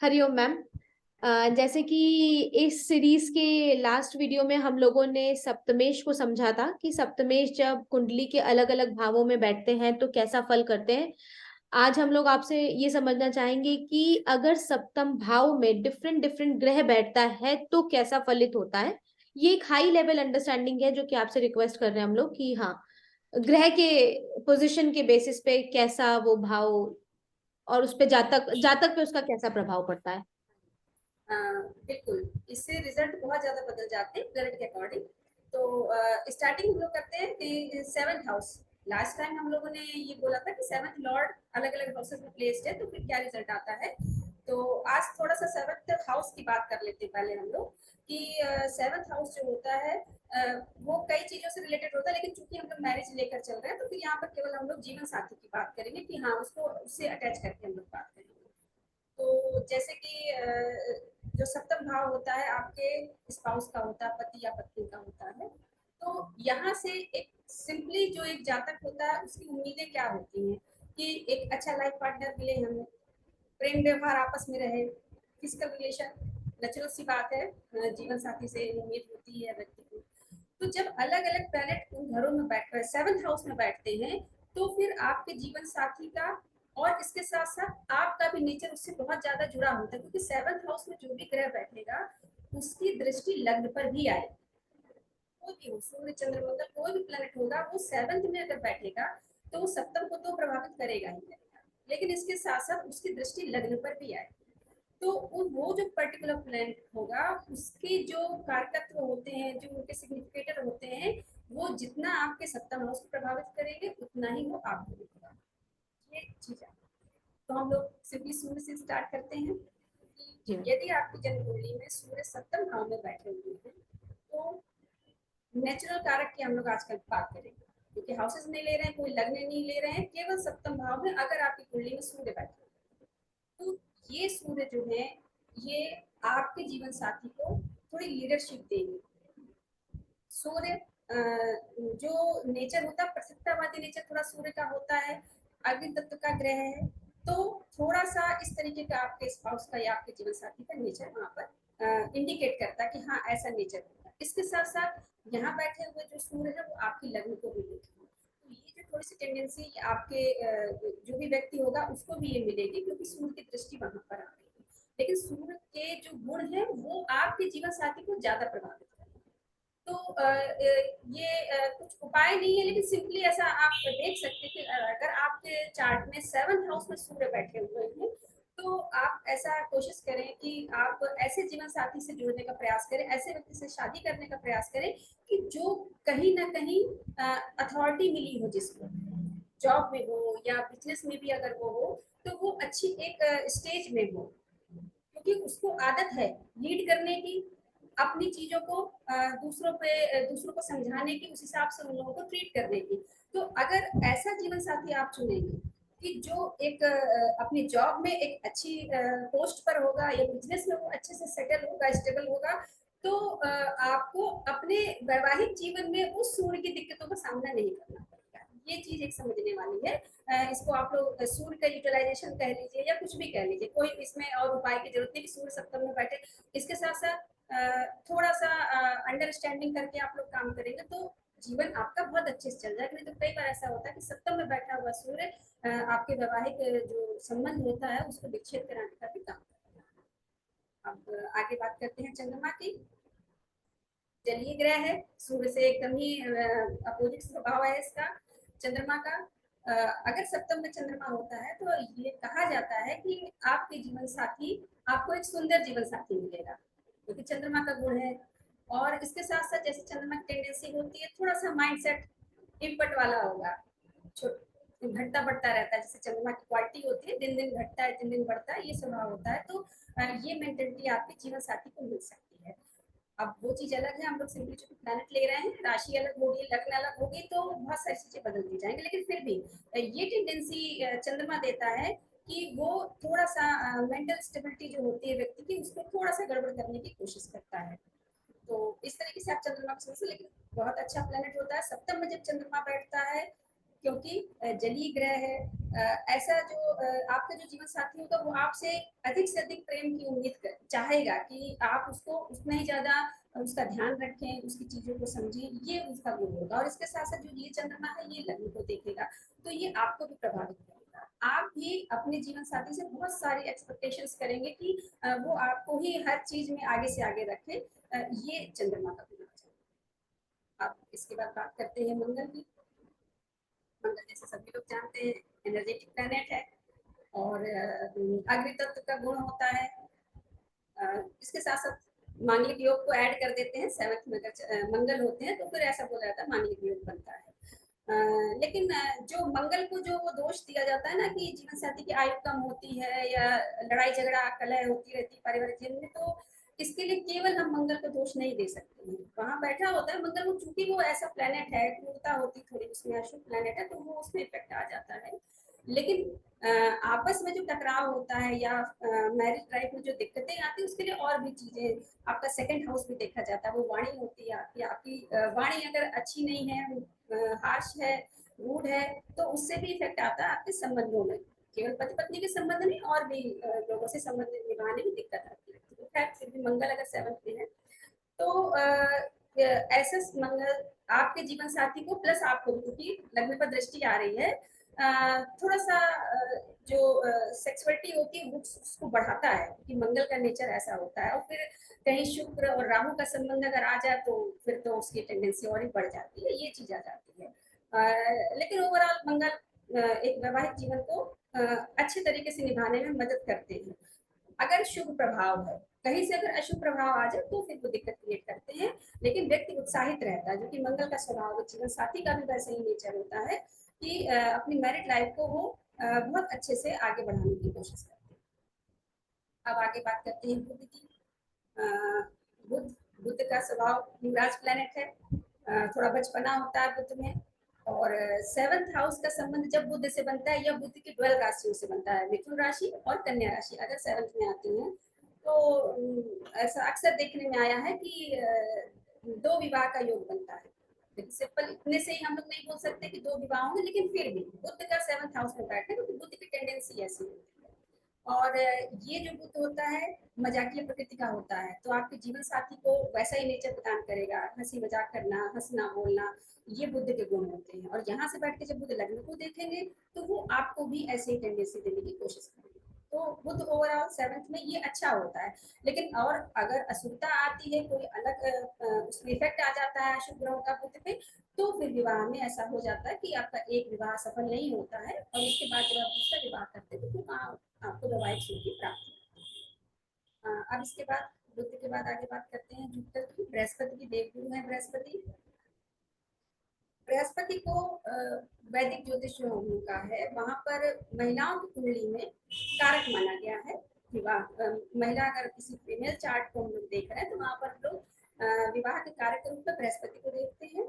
Hariom ma'am. जैसे कि इस सीरीज के लास्ट वीडियो में हम लोगों ने सप्तमेश को समझा था कि सप्तमेश जब कुंडली के अलग अलग भावों में बैठते हैं तो कैसा फल करते हैं। आज हम लोग आपसे ये समझना चाहेंगे कि अगर सप्तम भाव में डिफरेंट डिफरेंट ग्रह बैठता है तो कैसा फलित होता है। ये एक हाई लेवल अंडरस्टैंडिंग है जो कि आपसे रिक्वेस्ट कर रहे हैं हम लोग कि हाँ, ग्रह के पोजीशन के बेसिस पे कैसा वो भाव और उस पे जातक जातक पे उसका कैसा प्रभाव पड़ता है। बिल्कुल, इससे रिजल्ट बहुत ज्यादा बदल जाते हैं प्लेनेट के अकॉर्डिंग। तो स्टार्टिंग हम लोग करते हैं कि सेवंथ हाउस। लास्ट टाइम हम लोगों ने ये बोला था कि सेवंथ लॉर्ड अलग अलग हाउसेस में प्लेस्ड है, तो फिर क्या रिजल्ट आता है। तो आज थोड़ा सा सेवंथ हाउस की बात कर लेते हैं पहले हम लोग कि सेवंथ हाउस जो होता है वो कई चीजों से रिलेटेड होता है, लेकिन चूंकि हम लोग मैरिज लेकर चल रहे हैं तो फिर यहाँ पर केवल हम लोग जीवन साथी की बात करेंगे कि हाँ, उसको उससे अटैच करके हम लोग बात करेंगे। तो जैसे कि जो सप्तम भाव होता है आपके स्पाउस का होता है, पति या पत्नी का होता है। तो यहाँ से एक सिंपली जो एक जातक होता है उसकी उम्मीदें क्या होती हैं कि एक अच्छा लाइफ पार्टनर मिले हमें, प्रेम व्यवहार आपस में रहे, फिजिकल रिलेशन नेचुरल सी बात है। जीवन साथी से उम्मीद होती है व्यक्ति को। तो जब अलग अलग प्लैनेट उन घरों में बैठ कर सेवंथ हाउस में बैठते हैं तो फिर आपके जीवन साथी का और इसके साथ साथ आपका भी नेचर उससे बहुत ज्यादा जुड़ा होता है, क्योंकि सेवंथ हाउस में जो भी ग्रह बैठेगा उसकी दृष्टि लग्न पर भी आए। कोई भी हो, सूर्य चंद्र मंगल कोई भी प्लैनेट होगा वो सेवंथ में अगर बैठेगा तो वो सप्तम को तो प्रभावित करेगा ही करेगा, लेकिन इसके साथ साथ उसकी दृष्टि लग्न पर भी आए। तो वो जो पर्टिकुलर प्लैनेट होगा उसके जो कारकत्व होते हैं, जो उनके सिग्निफिकेटर होते हैं, वो जितना आपके सप्तम हाउस को प्रभावित करेंगे उतना ही वो आपको भी प्रभावित। ये चीज है। तो हम लोग सिंपली सूर्य से स्टार्ट करते हैं कि जी। यदि आपकी जन्म कुंडली में सूर्य सप्तम भाव में बैठे हुए हैं तो नेचुरल कारक की हम लोग आजकल बात करेंगे, क्योंकि हाउसेस नहीं ले रहे हैं, कोई लग्न नहीं ले रहे हैं, केवल सप्तम भाव में अगर आपकी कुंडली में सूर्य बैठे तो ये सूर्य जो है ये आपके जीवन साथी को थोड़ी लीडरशिप देंगे। सूर्य जो नेचर होता है प्रसिद्धतावादी नेचर थोड़ा सूर्य का होता है, अग्नि तत्व का ग्रह है। तो थोड़ा सा इस तरीके का आपके स्पाउस का या आपके जीवन साथी का नेचर वहां पर इंडिकेट करता है कि हाँ ऐसा नेचर होता है। इसके साथ साथ यहाँ बैठे हुए जो सूर्य है वो आपकी लग्न को भी देखेंगे, तो ये जो थोड़ी सी टेंडेंसी आपके जो भी व्यक्ति होगा उसको भी ये मिलेगी, क्योंकि सूर्य की दृष्टि वहां पर आ रही है। लेकिन सूर्य के जो गुण है वो आपके जीवन साथी को ज्यादा प्रभावित करेंगे। तो ये कुछ उपाय नहीं है, लेकिन सिंपली ऐसा आप देख सकते हैं कि अगर आपके चार्ट में सेवंथ हाउस में सूर्य बैठे हुए हैं तो आप ऐसा कोशिश करें कि आप ऐसे जीवन साथी से जुड़ने का प्रयास करें, ऐसे व्यक्ति से शादी करने का प्रयास करें कि जो कहीं ना कहीं अथॉरिटी मिली हो, जिसको जॉब में हो या बिजनेस में भी अगर वो हो तो वो अच्छी एक स्टेज में हो, क्योंकि उसको आदत है लीड करने की, अपनी चीजों को दूसरों को समझाने की, उस हिसाब से उन लोगों को ट्रीट करने की। तो अगर ऐसा जीवन साथी आप चुनेंगे कि जो एक अपनी जॉब में एक अच्छी पोस्ट पर होगा या बिजनेस में वो अच्छे से सेटल होगा, स्टेबल होगा, तो आपको अपने वैवाहिक जीवन में उस सूर्य की दिक्कतों का सामना नहीं करना पड़ेगा। ये चीज एक समझने वाली है। इसको आप लोग सूर्य का यूटिलाइजेशन कह लीजिए या कुछ भी कह लीजिए, कोई इसमें और उपाय की जरूरत नहीं कि सूर्य सप्तम में बैठे। इसके साथ साथ थोड़ा सा अंडरस्टैंडिंग करके आप लोग काम करेंगे तो जीवन आपका बहुत अच्छे से चल जाएगा। नहीं तो कई बार ऐसा होता है कि सप्तम में बैठा हुआ सूर्य आपके वैवाहिक जो संबंध होता है उसको विच्छेद कराने का भी काम करता है। अब आगे बात करते हैं चंद्रमा की। जलीय ग्रह है, सूर्य से एकदम ही अपोजिट स्वभाव है इसका चंद्रमा का। अगर सप्तम में चंद्रमा होता है तो ये कहा जाता है कि आपके जीवन साथी आपको एक सुंदर जीवन साथी मिलेगा, क्योंकि तो चंद्रमा का गुण है। और इसके साथ साथ जैसे चंद्रमा की टेंडेंसी होती है थोड़ा सा माइंडसेट इम्पट वाला होगा, घटता बढ़ता रहता है, जैसे चंद्रमा की क्वालिटी होती है दिन दिन घटता है दिन दिन बढ़ता है, ये स्वभाव होता है। तो ये मेंटेलिटी आपके जीवन साथी को मिल सकती है। अब वो चीज अलग है, हम लोग सिंपली जो प्लैनेट ले रहे हैं, राशि अलग होगी, लग्न अलग होगी, तो बहुत सारी चीजें बदलती जाएंगी, लेकिन फिर भी ये टेंडेंसी चंद्रमा देता है कि वो थोड़ा सा मेंटल स्टेबिलिटी जो होती है व्यक्ति की उसको थोड़ा सा गड़बड़ करने की कोशिश करता है। तो इस तरीके से आप चंद्रमा को समझ, लेकिन बहुत अच्छा प्लैनेट होता है। सप्तम में जब चंद्रमा बैठता है क्योंकि जलीय ग्रह है। ऐसा जो आपका जो जीवन साथी होगा वो आपसे अधिक से अधिक प्रेम की उम्मीद चाहेगा कि आप उसको उतना ही ज्यादा उसका ध्यान रखें, उसकी चीजों को समझें, ये उसका गुण होगा। और इसके साथ साथ जो ये चंद्रमा है ये लग्न को देखेगा, तो ये आपको भी प्रभावित करेगा। आप भी अपने जीवन साथी से बहुत सारी एक्सपेक्टेशंस करेंगे कि वो आपको ही हर चीज में आगे से आगे रखे। ये चंद्रमा का गुण है। अब इसके बाद बात करते हैं मंगल की। मंगल जैसे सभी लोग जानते हैं एनर्जेटिक प्लैनेट है और अग्नि तत्व का गुण होता है। इसके साथ साथ मांगलिक योग को ऐड कर देते हैं, सेवंथ में अगर मंगल होते हैं तो फिर ऐसा बोला जाता है मांगलिक योग बनता है। लेकिन जो मंगल को जो वो दोष दिया जाता है ना कि जीवन साथी की आयु कम होती है या लड़ाई झगड़ा कलह होती रहती है पारिवारिक जीवन में, तो इसके लिए केवल हम मंगल को दोष नहीं दे सकते हैं। वहां बैठा होता है मंगल, वो चूंकि वो ऐसा प्लेनेट है, क्रूरता होती थोड़ी उसमें, अशुभ प्लेनेट है, तो वो उसमें इफेक्ट आ जाता है। लेकिन आपस में जो टकराव होता है या मैरिज लाइफ में जो दिक्कतें आती है उसके लिए और भी चीजें, आपका सेकंड हाउस भी देखा जाता है। वो वाणी होती है आपकी, वाणी अगर अच्छी नहीं है, हार्श है, रूड है, तो उससे भी इफेक्ट आता है आपके संबंधों में। केवल पति पत्नी के संबंध में और भी लोगों से संबंध निभाने में दिक्कत आती है। तो खैर फिर भी मंगल अगर सेवंथ में है तो ऐसे मंगल आपके जीवन साथी को प्लस आपको, क्योंकि लग्न पर दृष्टि आ रही है, थोड़ा सा जो सेक्सुअलिटी होती है उसको बढ़ाता है, क्योंकि मंगल का नेचर ऐसा होता है। और फिर कहीं शुक्र और राहु का संबंध अगर आ जाए तो फिर तो उसकी टेंडेंसी और ही बढ़ जाती है, ये चीज आ जाती है। लेकिन ओवरऑल मंगल एक वैवाहिक जीवन को अच्छे तरीके से निभाने में मदद करते हैं। अगर शुभ प्रभाव है, कहीं से अगर अशुभ प्रभाव आ जाए तो फिर वो दिक्कत क्रिएट करते हैं। लेकिन व्यक्ति उत्साहित रहता है, जो कि मंगल का स्वभाव है। जीवन साथी का भी वैसे ही नेचर होता है कि अपनी मैरिड लाइफ को वो बहुत अच्छे से आगे बढ़ाने की कोशिश करते हैं। अब आगे बात करते हैं बुध की। बुध बुध का स्वभाव युवराज प्लेनेट है। थोड़ा बचपना होता है बुध में। और सेवंथ हाउस का संबंध जब बुध से बनता है या बुध की 12 राशियों से बनता है, मिथुन राशि और कन्या राशि अगर सेवंथ में आती है तो ऐसा अक्सर देखने में आया है कि दो विवाह का योग बनता है। सिंपल इतने से ही हम लोग नहीं बोल सकते कि दो विवाह होंगे, लेकिन फिर भी बुध का सेवंथ हाउस में बैठे, क्योंकि बुध की टेंडेंसी ऐसी होती है। और ये जो बुध होता है मजाकिया प्रकृति का होता है, तो आपके जीवन साथी को वैसा ही नेचर प्रदान करेगा, हंसी मजाक करना, हंसना बोलना, ये बुध के गुण होते हैं। और यहाँ से बैठ के जब बुध लग्न को देखेंगे तो वो आपको भी ऐसे ही टेंडेंसी देने की कोशिश करेंगे। तो बुध ओवरऑल सेवंथ में ये अच्छा होता है। लेकिन और अगर अशुभता आती है, कोई अलग उसमें इफेक्ट आ जाता है अशुभ ग्रहों का बुध पे, तो फिर विवाह में ऐसा हो जाता है कि आपका एक विवाह सफल नहीं होता है और उसके बाद जब आप दूसरा विवाह करते हैं तो आपको वैवाहिक सुख की प्राप्ति। अब इसके बाद बुध के बाद आगे बात करते हैं जुपिटर की। बृहस्पति की देवगुरु है बृहस्पति। बृहस्पति को वैदिक ज्योतिष जो का है वहां पर महिलाओं की कुंडली में कारक माना गया है। विवाह महिला अगर किसी फीमेल चार्ट को हम लोग देख रहे हैं तो वहां पर लोग विवाह के कारक के रूप में बृहस्पति को देखते हैं।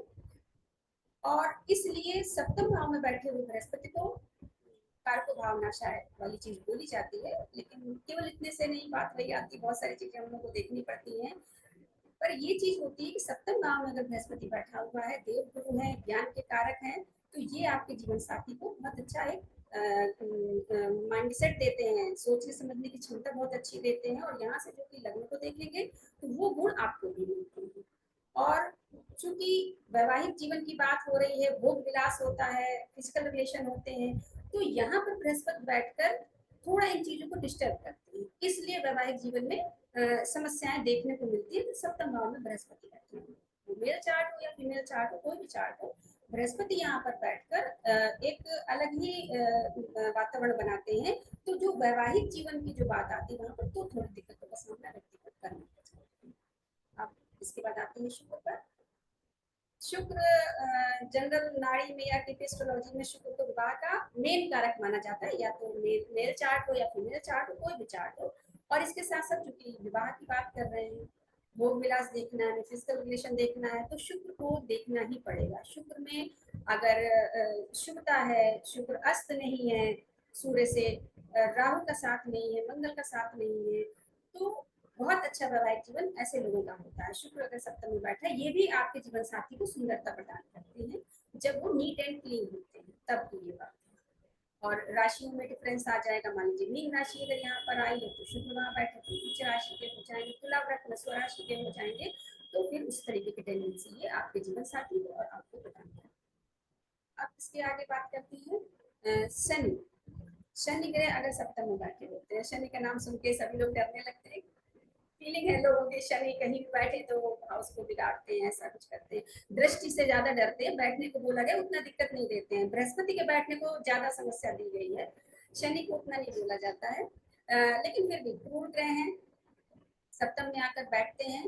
और इसलिए सप्तम भाव में बैठे हुए बृहस्पति को कारको भावनाशाय वाली चीज बोली जाती है। लेकिन केवल इतने से नहीं बात वही आती, बहुत सारी चीजें हम लोग को देखनी पड़ती हैं। पर ये चीज होती है कि सप्तम भाव में अगर बृहस्पति बैठा हुआ है, देव गुरु है, ज्ञान के कारक है, तो ये आपके जीवन साथी को बहुत अच्छा एक माइंडसेट देते हैं, सोचने समझने की क्षमता बहुत अच्छी देते हैं। और यहाँ से जो कि लग्न को देखेंगे तो वो गुण आपको भी मिलते हैं। और चूंकि वैवाहिक जीवन की बात हो रही है, भोग विलास होता है, फिजिकल रिलेशन होते हैं, तो यहाँ पर बृहस्पति बैठकर थोड़ा इन चीजों को डिस्टर्ब करते हैं। इसलिए वैवाहिक जीवन में समस्याएं देखने को मिलती है। तो सप्तम भाव में बृहस्पति बैठे हैं, मेल चार्ट हो या फीमेल चार्ट हो, कोई भी चार्ट हो, बृहस्पति यहाँ पर बैठकर एक अलग ही वातावरण बनाते हैं। तो जो वैवाहिक जीवन की जो बात आती है वहां पर, तो थोड़ी दिक्कतों का सामना व्यक्ति को करना पड़ता है। अब इसके बाद आते हैं शुक्र पर। शुक्र जनरल नाड़ी में या एस्ट्रोलॉजी में शुक्र को विवाह का मेन कारक माना जाता है, या तो मेल चार्ट हो या फीमेल चार्ट हो, कोई भी चार्ट हो। और इसके साथ साथ चूंकि विवाह की बात कर रहे हैं, भोग विलास देखना है, फिजिकल रिलेशन देखना है, तो शुक्र को देखना ही पड़ेगा। शुक्र में अगर शुभता है, शुक्र अस्त नहीं है सूर्य से, राहु का साथ नहीं है, मंगल का साथ नहीं है, तो बहुत अच्छा वैवाहिक जीवन ऐसे लोगों का होता है। शुक्र अगर सप्तम में बैठा है, ये भी आपके जीवन साथी को सुंदरता प्रदान करते हैं जब वो नीट एंड क्लीन होते हैं। तब की ये बात है। और राशियों में डिफरेंस आ जाएगा। मान लीजिए मीन राशि अगर यहाँ पर आई है तो शुक्र वहाँ बैठे तो उच्च राशि के हो जाएंगे, तुला वृक स्वराशि के हो जाएंगे। तो फिर उस तरीके की टेंडेंसी ये आपके जीवन साथी को और आपको प्रदान करें। अब इसके आगे बात करते हैं शनि। शनि ग्रह अगर सप्तम में बैठे होते हैं, शनि का नाम सुन के सभी लोग डरने लगते हैं। फीलिंग है लोगों की शनि कहीं भी बैठे तो हाउस को बिगाड़ते हैं, ऐसा कुछ करते हैं। दृष्टि से ज्यादा डरते हैं, बैठने को बोला गया उतना दिक्कत नहीं देते हैं। बृहस्पति के बैठने को ज्यादा समस्या दी गई है, शनि को उतना नहीं बोला जाता है। लेकिन फिर भी क्रूर ग्रह हैं, सप्तम में आकर बैठते हैं।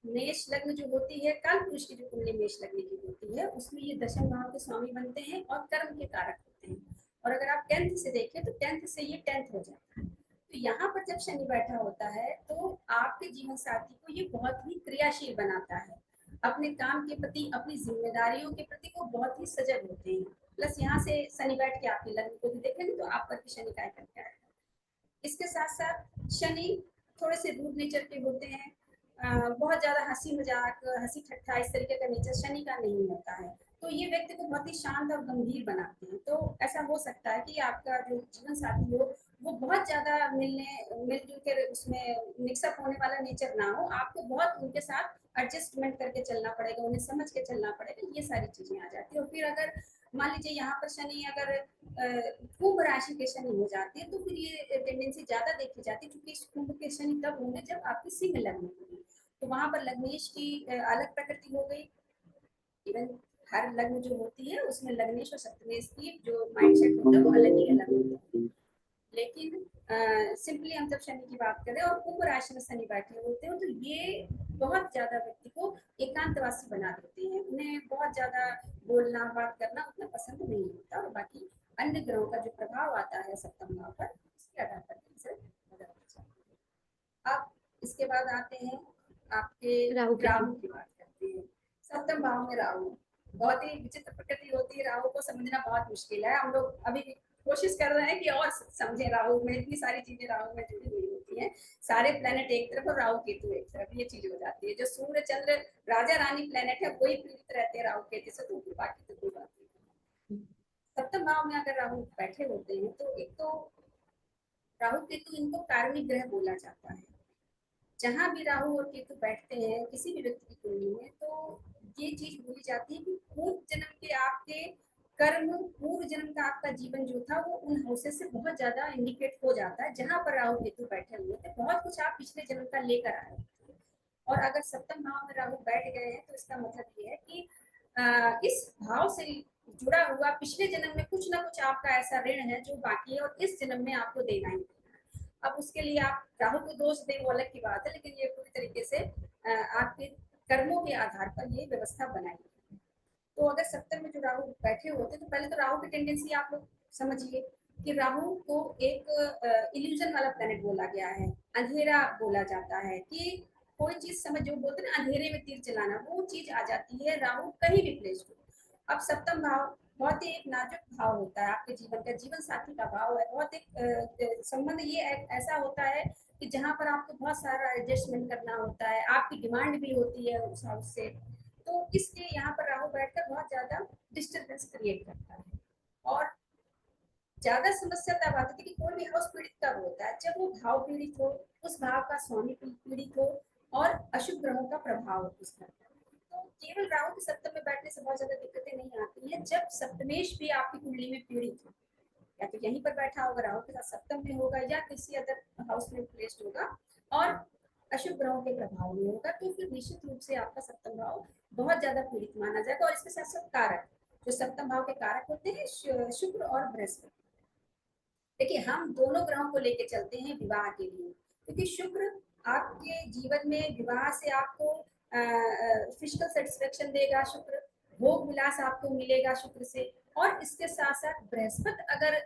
मेष लग्न जो होती है, काल पुरुष की जो कुंडली मेष लग्न की होती है उसमें ये दशम भाव के स्वामी बनते हैं और कर्म के कारक होते हैं। और अगर आप 10th से देखें तो 10th से ये 10th हो जाता है। तो यहाँ पर जब शनि बैठा होता है तो आपके जीवन साथी को ये बहुत ही क्रियाशील बनाता है। अपने काम के प्रति, अपनी जिम्मेदारियों के प्रति वो बहुत ही सजग होते हैं। प्लस यहाँ से शनि बैठ के आपके लग्न को भी देखेंगे तो आप पर भी शनि काय करके आएगा। इसके साथ साथ शनि थोड़े से रूड नेचर के होते हैं। बहुत ज्यादा हंसी मजाक, हंसी ठट्ठा इस तरीके का नेचर शनि का नहीं होता है। तो ये व्यक्ति को बहुत ही शांत और गंभीर बनाते हैं। तो ऐसा हो सकता है कि आपका जो जीवन साथी हो वो बहुत ज्यादा मिलजुल के उसमें मिक्सअप होने वाला नेचर ना हो। आपको बहुत उनके साथ एडजस्टमेंट करके चलना पड़ेगा, उन्हें समझ के चलना पड़ेगा, ये सारी चीजें आ जाती है। और फिर अगर मान लीजिए यहाँ पर शनि अगर कुंभ राशि के शनि हो जाते हैं तो फिर ये टेंडेंसी ज्यादा देखी जाती है, क्योंकि कुंभ के शनि तब होंगे जब आपकी सिंह लग्न होगी। तो वहां पर लग्नेश की अलग प्रकृति हो गई। इवन हर लग्न जो होती है उसमें लग्नेश और सप्तमेश की जो माइंडसेट होता है वो अलग ही अलग होता है। लेकिन सिंपली हम जब शनि की बात करें और कुंभ राशि में शनि बैठे होते हैं तो ये बहुत ज्यादा व्यक्ति को एकांतवासी बना देते हैं। उन्हें बहुत ज्यादा बोलना बात करना उतना पसंद नहीं होता। और बाकी अन्य ग्रहों का जो प्रभाव आता है सप्तम भाव पर उसके आधार पर इसे बदल जाता है। अब इसके बाद आते हैं आपके राहु केतु। राहु की बात करते हैं। सप्तम भाव में राहु बहुत ही विचित्र प्रकृति होती है। राहु को समझना बहुत मुश्किल है। हम लोग अभी भी कोशिश कर रहे हैं कि और समझे। राहु में इतनी सारी चीजें राहु में जुड़ी हुई होती हैं। सारे प्लेनेट एक तरफ और राहु केतु एक तरफ, ये चीज हो जाती है। जो सूर्य चंद्र राजा रानी प्लेनेट है वही पीड़ित रहते हैं राहु केतु से, तो बाकी तो कोई बात नहीं। सप्तम भाव में अगर राहु बैठे होते हैं तो एक तो राहु केतु इनको कार्मिक ग्रह बोला जाता है। जहां भी राहु और केतु बैठते हैं किसी भी व्यक्ति की कुंडली में तो ये चीज बोली जाती है कि पूर्व जन्म के आपके कर्म, पूर्व जन्म का आपका जीवन जो था वो उन हाउसेस से बहुत ज्यादा इंडिकेट हो जाता है जहां पर राहु केतु बैठे हुए थे। बहुत कुछ आप पिछले जन्म का लेकर आए थे। और अगर सप्तम भाव में राहु बैठ गए हैं तो इसका मतलब ये है कि इस भाव से जुड़ा हुआ पिछले जन्म में कुछ ना कुछ आपका ऐसा ऋण है जो बाकी है और इस जन्म में आपको देना ही। अब उसके लिए आप राहु को दोष दें वो अलग की बात है, लेकिन ये पूरी तरीके से आपके कर्मों के आधार पर ये व्यवस्था बनाई है। तो अगर सप्तम में जो राहु बैठे होते तो पहले तो राहु की टेंडेंसी आप लोग समझिए कि राहु को एक इल्यूजन वाला प्लेनेट बोला गया है, अंधेरा बोला जाता है। कि कोई चीज समझ जो बोलते हैं ना अंधेरे में तीर चलाना, वो चीज आ जाती है राहु कहीं भी प्लेस हो। अब सप्तम भाव बहुत ही एक नाजुक भाव होता है आपके जीवन का, जीवन साथी का भाव है। बहुत एक संबंध ये ऐसा होता है कि जहां पर आपको बहुत सारा एडजस्टमेंट करना होता है, आपकी डिमांड भी होती है उस हाउस से। तो इसलिए यहाँ पर राहु बैठकर बहुत ज्यादा डिस्टर्बेंस क्रिएट करता है। और ज्यादा समस्या तब आती है कि कोई भी हाउस पीड़ित कब होता है, जब वो भाव पीड़ित हो, उस भाव का स्वामी पीड़ित हो और अशुभ ग्रहों का प्रभाव हो उस घर पर। तो केवल राहु के सप्तम में बैठने से बहुत ज्यादा दिक्कतें नहीं आती है। जब सप्तमेश भी आपकी कुंडली में पीड़ित हो, या तो यहीं पर बैठा होगा राहु के साथ सप्तम में होगा या किसी अदर हाउस में प्लेस्ड होगा और अशुभ ग्रहों के प्रभाव में होगा, तो फिर निश्चित रूप से आपका सप्तम भाव बहुत ज्यादा पीड़ित माना जाएगा। और इसके साथ साथ कारक, जो सप्तम भाव के कारक होते हैं शुक्र और बृहस्पति। देखिए हम दोनों ग्रहों को लेके चलते हैं विवाह के लिए, क्योंकि शुक्र आपके जीवन में विवाह से आपको फिजिकल सेटिस्फेक्शन देगा। शुक्र भोग विलास आपको मिलेगा शुक्र से। और इसके साथ साथ बृहस्पति अगर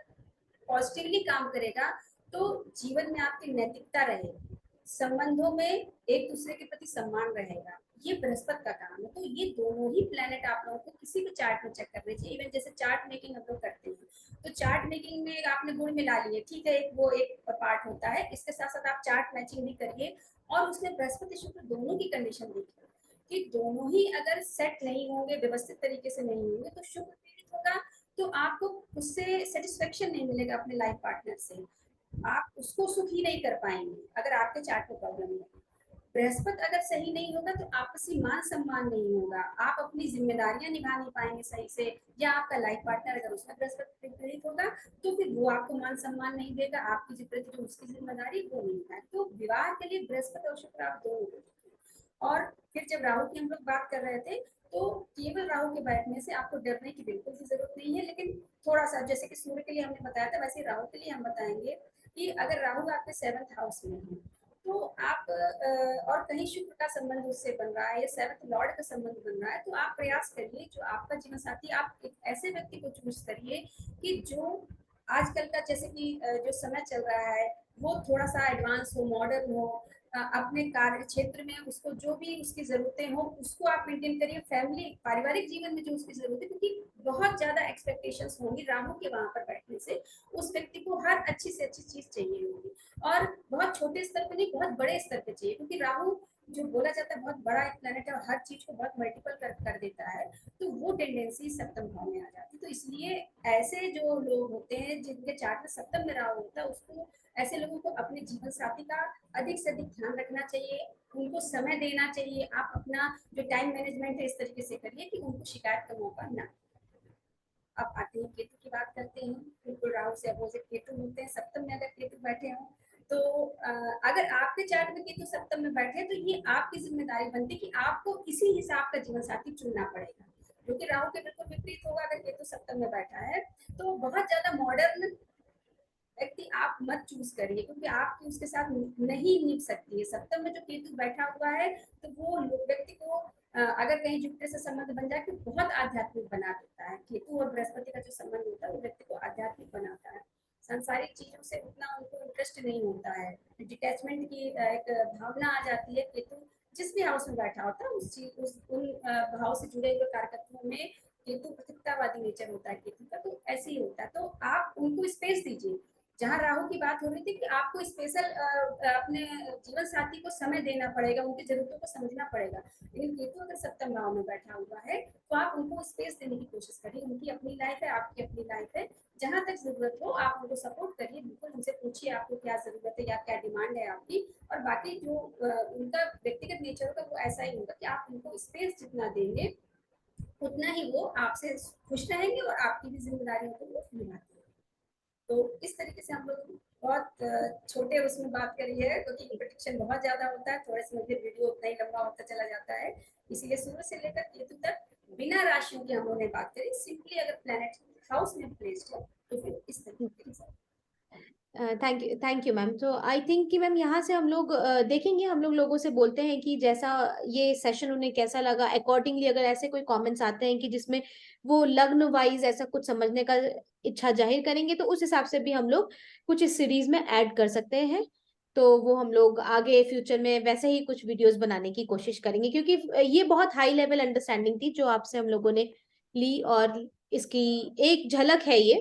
पॉजिटिवली काम करेगा तो जीवन में आपकी नैतिकता रहेगी, संबंधों में एक दूसरे के प्रति सम्मान रहेगा। ये बृहस्पति का काम है। तो ये दोनों ही प्लेनेट आप लोगों को किसी भी चार्ट में चेक करने चाहिए। इवन जैसे चार्ट मेकिंग हम लोग करते हैं तो चार्ट मेकिंग में आपने गुण मिला लिए, ठीक है, एक वो एक पार्ट होता है। इसके साथ साथ आप चार्ट मैचिंग भी करिए और उसमें बृहस्पति शुक्र दोनों की कंडीशन देखिए कि दोनों ही अगर सेट नहीं होंगे, व्यवस्थित तरीके से नहीं होंगे तो शुक्र पीड़ित होगा तो आपको उससे सेटिस्फेक्शन नहीं मिलेगा अपने लाइफ पार्टनर से, आप उसको सुखी नहीं कर पाएंगे अगर आपके चार्ट में प्रॉब्लम है। बृहस्पति अगर सही नहीं होगा तो आपसी मान सम्मान नहीं होगा, आप अपनी जिम्मेदारियां निभा नहीं पाएंगे सही से, या आपका लाइफ पार्टनर अगर उसमें बृहस्पति विपरीत होगा तो फिर वो आपको मान सम्मान नहीं देगा, आपकी प्रति जो उसकी जिम्मेदारी वो नहीं निभाएगा। तो विवाह के लिए बृहस्पति और शुक्र आप दोनों। और फिर जब राहु की हम लोग बात कर रहे थे, तो केवल राहु के बैठने से आपको डरने की बिल्कुल भी जरूरत नहीं है, लेकिन थोड़ा सा जैसे कि सूर्य के लिए हमने बताया था वैसे राहु के लिए हम बताएंगे कि अगर राहु आपके 7th हाउस में है तो आप और कहीं शुक्र का संबंध उससे बन रहा है या 7th लॉर्ड का संबंध बन रहा है, तो आप प्रयास करिए जो आपका जीवन साथी, आप एक ऐसे व्यक्ति को चूज करिए कि जो आजकल का जैसे कि जो समय चल रहा है वो थोड़ा सा एडवांस हो, मॉडर्न हो, अपने कार्य क्षेत्र में उसको जो भी उसकी जरूरतें हो उसको आप मेंटेन करिए, फैमिली पारिवारिक जीवन में जो उसकी जरूरत है, क्योंकि बहुत ज्यादा एक्सपेक्टेशंस होंगी राहु के वहां पर बैठने से, उस व्यक्ति को हर अच्छी से अच्छी चीज चाहिए होगी, और बहुत छोटे स्तर पे नहीं बहुत बड़े स्तर पे चाहिए, क्योंकि राहु जो बोला जाता है बहुत बड़ा एक प्लेनेट है और हर चीज को बहुत मल्टीपल कर देता है, तो वो टेंडेंसी सप्तम भाव में आ जाती है। तो इसलिए ऐसे जो लोग होते हैं जिनके चार्ट में सप्तम में राहु होता है, उसको ऐसे लोगों को अपने जीवन साथी का अधिक से अधिक ध्यान रखना चाहिए, उनको समय देना चाहिए, आप अपना जो टाइम मैनेजमेंट है इस तरीके से करिए कि उनको शिकायत का मौका ना। अब आते हैं केतु की बात करते हैं, बिल्कुल राहु से अपोजिट केतु होते हैं, सप्तम में अगर केतु बैठे हों तो अगर आपके चार्ट में केतु सप्तम में बैठे तो ये आपकी जिम्मेदारी बनती है कि आपको इसी हिसाब का जीवन साथी चुनना पड़ेगा, क्योंकि राहु के बिल्कुल विपरीत होगा अगर केतु सप्तम में बैठा है, तो बहुत ज्यादा मॉडर्न व्यक्ति आप मत चूज करिए, क्योंकि आपकी उसके साथ नहीं निभ सकती है। सप्तम में जो केतु बैठा हुआ है तो वो व्यक्ति को अगर कहीं जुपिटर से संबंध बन जाए तो बहुत आध्यात्मिक बना देता है। केतु और बृहस्पति का जो संबंध होता है वो व्यक्ति को आध्यात्मिक बनाता है, सांसारिक चीजों से उतना उनको इंटरेस्ट नहीं होता है, डिटैचमेंट की एक भावना आ जाती है। केतु जिस भी हाउस में बैठा होता है उस चीज उन भाव से जुड़े हुए कारकत्वों में केतु प्रतिकतावादी नेचर होता है केतु का, तो ऐसे ही होता है। तो आप उनको स्पेस दीजिए, जहाँ राहु की बात हो रही थी कि आपको स्पेशल अपने जीवन साथी को समय देना पड़ेगा, उनकी जरूरतों को समझना पड़ेगा, लेकिन केतु अगर सप्तम भाव में बैठा हुआ है तो आप उनको स्पेस देने की कोशिश करिए, उनकी अपनी लाइफ है, आपकी अपनी लाइफ है, जहां तक जरूरत हो आप उनको सपोर्ट करिए, बिल्कुल उनसे पूछिए आपको क्या जरूरत है या क्या डिमांड है आपकी, और बाकी जो उनका व्यक्तिगत नेचर होगा वो ऐसा ही होगा कि आप उनको स्पेस जितना देंगे उतना ही वो आपसे खुश रहेंगे और आपकी भी जिम्मेदारियों को वो निभाते हैं। तो इस तरीके से हम लोग बहुत छोटे उसमें बात करी है, क्योंकि प्रोटेक्शन बहुत ज्यादा होता है, थोड़े से फिर वीडियो उतना ही लंबा होता चला जाता है, इसीलिए सूर्य से लेकर केतु तक बिना राशियों की हम लोगों ने बात करी, सिंपली अगर प्लेनेट हाउस में प्लेस्ड है तो फिर इस तरीके के थैंक यू मैम। तो आई थिंक कि मैम यहाँ से हम लोग देखेंगे, हम लोग लोगों से बोलते हैं कि जैसा ये सेशन उन्हें कैसा लगा, अकॉर्डिंगली अगर ऐसे कोई कमेंट्स आते हैं कि जिसमें वो लग्न वाइज ऐसा कुछ समझने का इच्छा जाहिर करेंगे तो उस हिसाब से भी हम लोग कुछ इस सीरीज में ऐड कर सकते हैं। तो वो हम लोग आगे फ्यूचर में वैसे ही कुछ वीडियोस बनाने की कोशिश करेंगे, क्योंकि ये बहुत हाई लेवल अंडरस्टैंडिंग थी जो आपसे हम लोगों ने ली, और इसकी एक झलक है ये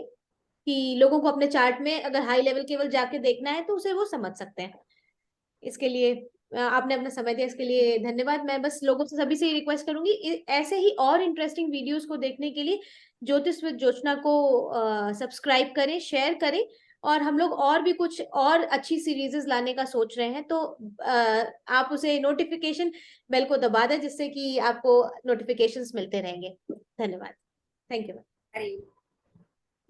कि लोगों को अपने चार्ट में अगर हाई लेवल केवल जाके देखना है तो उसे वो समझ सकते हैं। इसके लिए आपने अपना समय दिया, इसके लिए धन्यवाद। मैं बस लोगों से सभी से ही रिक्वेस्ट करूंगी ऐसे ही और इंटरेस्टिंग वीडियोस को देखने के लिए ज्योतिष विद ज्योत्सना को सब्सक्राइब करें, शेयर करें, और हम लोग और भी कुछ और अच्छी सीरीजेस लाने का सोच रहे हैं, तो आप उसे नोटिफिकेशन बेल को दबा दें जिससे कि आपको नोटिफिकेशंस मिलते रहेंगे। धन्यवाद। Thank you.